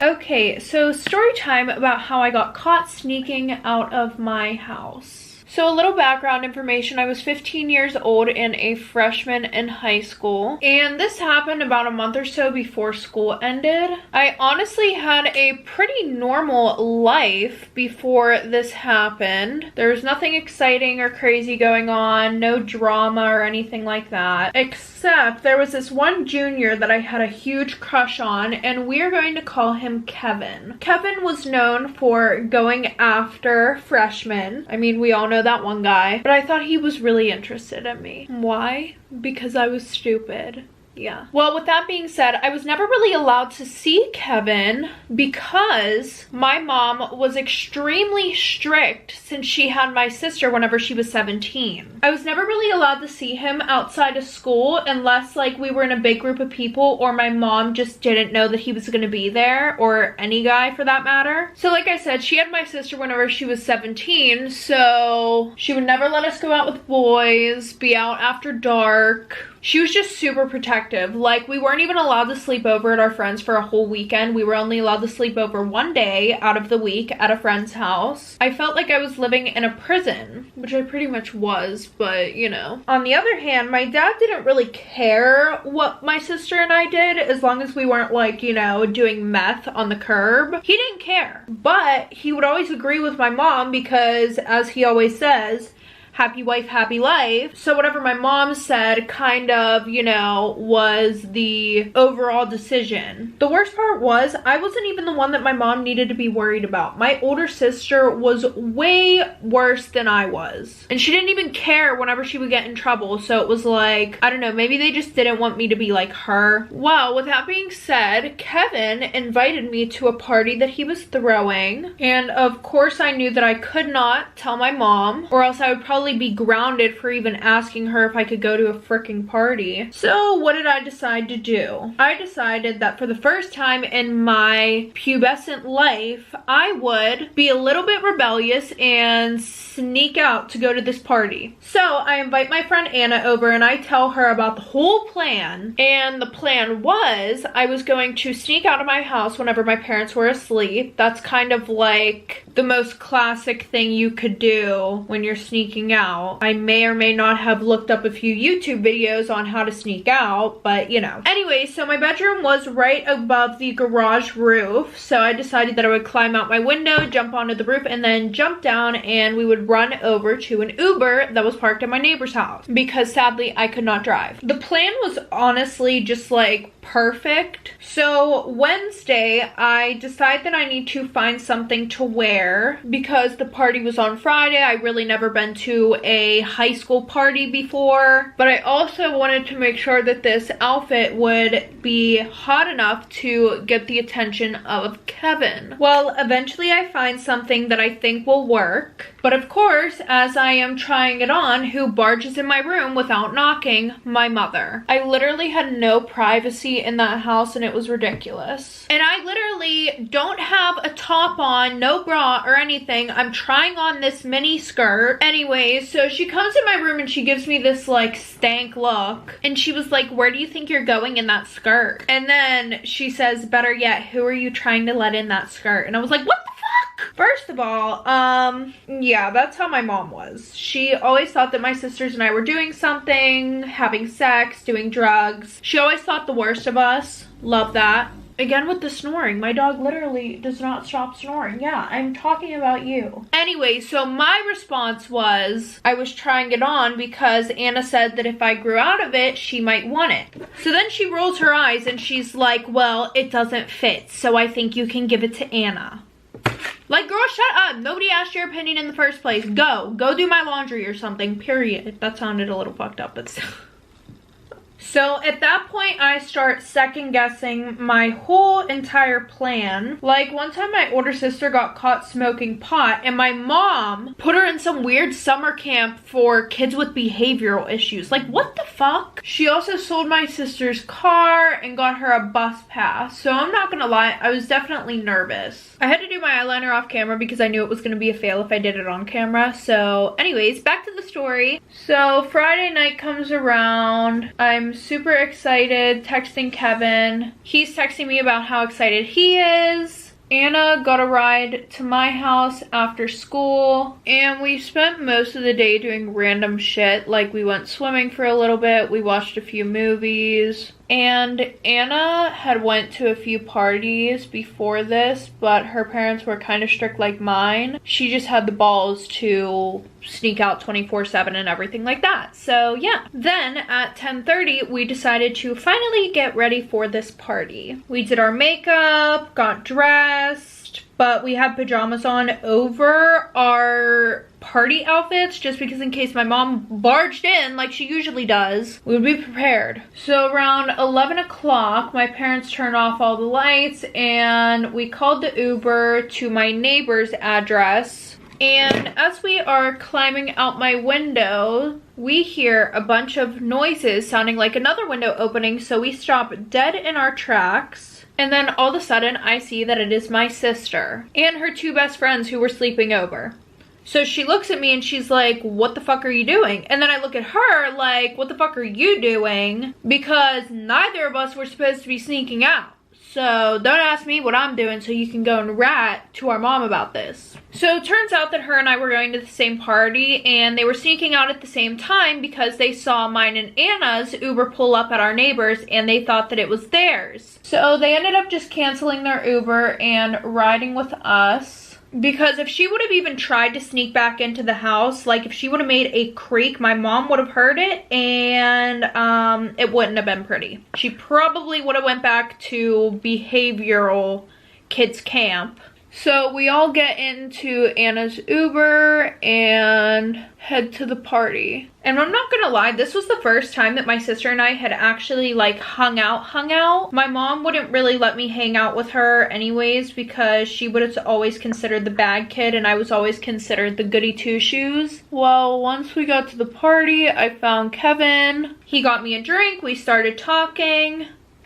Okay, so story time about how I got caught sneaking out of my house. So a little background information, I was 15 years old and a freshman in high school, and this happened about a month or so before school ended. I honestly had a pretty normal life before this happened. There was nothing exciting or crazy going on, no drama or anything like that, except there was this one junior that I had a huge crush on, and we're going to call him Kevin. Kevin was known for going after freshmen. I mean, we all know that one guy, but I thought he was really interested in me. Why? Because I was stupid. Yeah. Well, with that being said, I was never really allowed to see Kevin because my mom was extremely strict since she had my sister whenever she was 17. I was never really allowed to see him outside of school unless like we were in a big group of people or my mom just didn't know that he was going to be there, or any guy for that matter. So like I said, she had my sister whenever she was 17, so she would never let us go out with boys, be out after dark. She was just super protective. Like, we weren't even allowed to sleep over at our friends for a whole weekend. We were only allowed to sleep over one day out of the week at a friend's house. I felt like I was living in a prison, which I pretty much was, but you know. On the other hand, my dad didn't really care what my sister and I did as long as we weren't like, you know, doing meth on the curb. He didn't care. But he would always agree with my mom because, as he always says, happy wife, happy life. So whatever my mom said kind of, you know, was the overall decision. The worst part was I wasn't even the one that my mom needed to be worried about. My older sister was way worse than I was. And she didn't even care whenever she would get in trouble. So it was like, I don't know, maybe they just didn't want me to be like her. Well, with that being said, Kevin invited me to a party that he was throwing. And of course I knew that I could not tell my mom, or else I would probably be grounded for even asking her if I could go to a freaking party. So what did I decide to do? I decided that for the first time in my pubescent life, I would be a little bit rebellious and sneak out to go to this party. So I invite my friend Anna over and I tell her about the whole plan. And the plan was I was going to sneak out of my house whenever my parents were asleep. That's kind of like the most classic thing you could do when you're sneaking out. I may or may not have looked up a few YouTube videos on how to sneak out, but you know. Anyway, so my bedroom was right above the garage roof, so I decided that I would climb out my window, jump onto the roof, and then jump down, and we would run over to an Uber that was parked at my neighbor's house because sadly I could not drive. The plan was honestly just like perfect. So Wednesday, I decide that I need to find something to wear because the party was on Friday. I really never been to a high school party before, but I also wanted to make sure that this outfit would be hot enough to get the attention of Kevin. Well, eventually I find something that I think will work, but of course, as I am trying it on, who barges in my room without knocking? My mother. I literally had no privacy in that house and it was ridiculous. And I literally don't have a top on, no bra or anything. I'm trying on this mini skirt. Anyways, so she comes in my room and she gives me this like stank look. And she was like, where do you think you're going in that skirt? And then she says, better yet, who are you trying to let in that skirt? And I was like, what the fuck? First of all, yeah, that's how my mom was. She always thought that my sisters and I were doing something, having sex, doing drugs. She always thought the worst of us. Love that. Again with the snoring. My dog literally does not stop snoring. Yeah, I'm talking about you. Anyway, so my response was I was trying it on because Anna said that if I grew out of it, she might want it. So then she rolls her eyes and she's like, well, it doesn't fit, so I think you can give it to Anna. Like, girl, shut up. Nobody asked your opinion in the first place. Go do my laundry or something, period. That sounded a little fucked up, but still. So at that point, I start second guessing my whole entire plan. Like one time my older sister got caught smoking pot and my mom put her in some weird summer camp for kids with behavioral issues. Like what the fuck? She also sold my sister's car and got her a bus pass. So I'm not gonna lie, I was definitely nervous. I had to do my eyeliner off camera because I knew it was gonna be a fail if I did it on camera. So anyways, back to the story. So Friday night comes around. I'm I'm super excited, texting Kevin. He's texting me about how excited he is. Anna got a ride to my house after school, and we spent most of the day doing random shit. Like, we went swimming for a little bit, we watched a few movies, and Anna had went to a few parties before this, but her parents were kind of strict like mine. She just had the balls to sneak out 24/7 and everything like that. So yeah. Then at 10:30, we decided to finally get ready for this party. We did our makeup, got dressed, but we had pajamas on over our party outfits just because in case my mom barged in like she usually does, we would be prepared. So around 11 o'clock, my parents turned off all the lights and we called the Uber to my neighbor's address. And as we are climbing out my window, we hear a bunch of noises sounding like another window opening, so we stop dead in our tracks. And then all of a sudden, I see that it is my sister and her two best friends who were sleeping over. So she looks at me and she's like, what the fuck are you doing? And then I look at her like, what the fuck are you doing? Because neither of us were supposed to be sneaking out. So don't ask me what I'm doing so you can go and rat to our mom about this. So it turns out that her and I were going to the same party and they were sneaking out at the same time because they saw mine and Anna's Uber pull up at our neighbor's and they thought that it was theirs. So they ended up just canceling their Uber and riding with us. Because if she would have even tried to sneak back into the house, like if she would have made a creak, my mom would have heard it and it wouldn't have been pretty. She probably would have went back to behavioral kids camp. So we all get into Anna's Uber and head to the party. And I'm not gonna lie, this was the first time that my sister and I had actually like hung out. My mom wouldn't really let me hang out with her anyways because she would have always considered the bad kid and I was always considered the goody two-shoes. Well, once we got to the party, I found Kevin. He got me a drink, we started talking.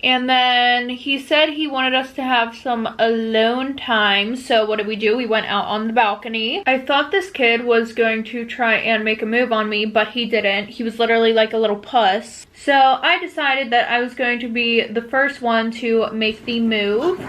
And then he said he wanted us to have some alone time. So what did we do? We went out on the balcony. I thought this kid was going to try and make a move on me, but he didn't. He was literally like a little puss. So I decided that I was going to be the first one to make the move.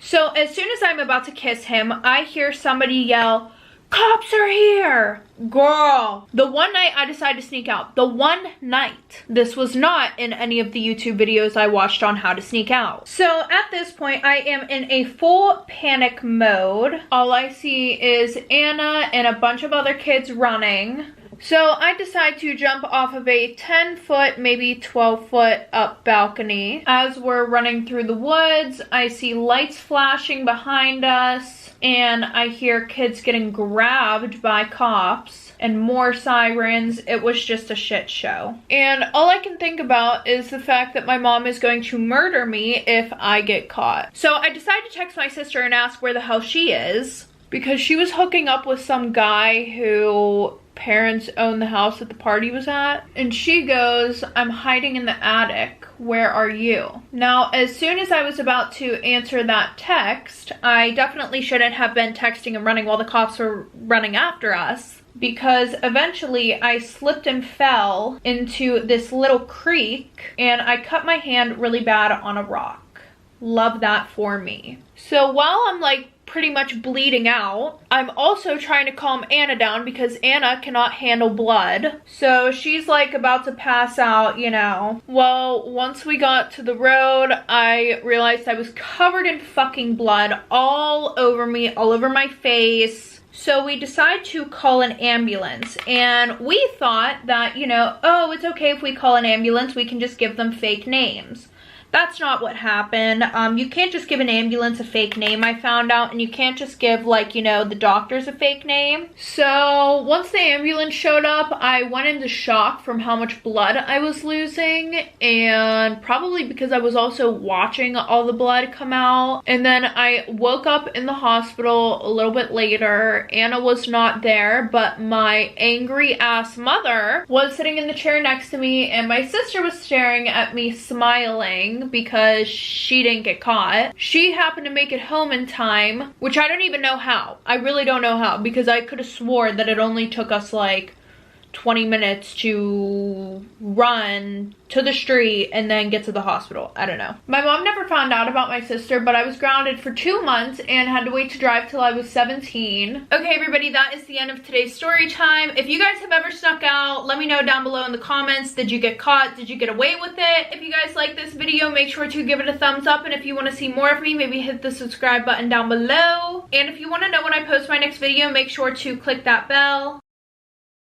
So as soon as I'm about to kiss him, I hear somebody yell, "Cops are here!" Girl, the one night I decided to sneak out. The one night. This was not in any of the YouTube videos I watched on how to sneak out. So at this point, I am in a full panic mode. All I see is Anna and a bunch of other kids running. So I decide to jump off of a 10-foot, maybe 12-foot up balcony. As we're running through the woods, I see lights flashing behind us, and I hear kids getting grabbed by cops and more sirens. It was just a shit show. And all I can think about is the fact that my mom is going to murder me if I get caught. So I decided to text my sister and ask where the hell she is, because she was hooking up with some guy who parents own the house that the party was at. And she goes, "I'm hiding in the attic. Where are you?" Now, as soon as I was about to answer that text, I definitely shouldn't have been texting and running while the cops were running after us, because eventually I slipped and fell into this little creek and I cut my hand really bad on a rock. Love that for me. So while I'm like pretty much bleeding out, I'm also trying to calm Anna down because Anna cannot handle blood. So she's like about to pass out, you know. Well, once we got to the road, I realized I was covered in fucking blood all over me, all over my face. So we decided to call an ambulance, and we thought that, you know, oh, it's okay if we call an ambulance, we can just give them fake names. That's not what happened. You can't just give an ambulance a fake name, I found out, and you can't just give, like, you know, the doctors a fake name. So once the ambulance showed up, I went into shock from how much blood I was losing, and probably because I was also watching all the blood come out. And then I woke up in the hospital a little bit later. Anna was not there, but my angry ass mother was sitting in the chair next to me, and my sister was staring at me smiling because she didn't get caught. She happened to make it home in time, which I don't even know how. I really don't know how, because I could have swore that it only took us like 20 minutes to run to the street and then get to the hospital. I don't know. My mom never found out about my sister, but I was grounded for 2 months and had to wait to drive till I was 17. Okay, everybody, that is the end of today's story time. If you guys have ever snuck out, let me know down below in the comments. Did you get caught? Did you get away with it? If you guys like this video, make sure to give it a thumbs up. And if you want to see more of me, maybe hit the subscribe button down below. And if you want to know when I post my next video, make sure to click that bell.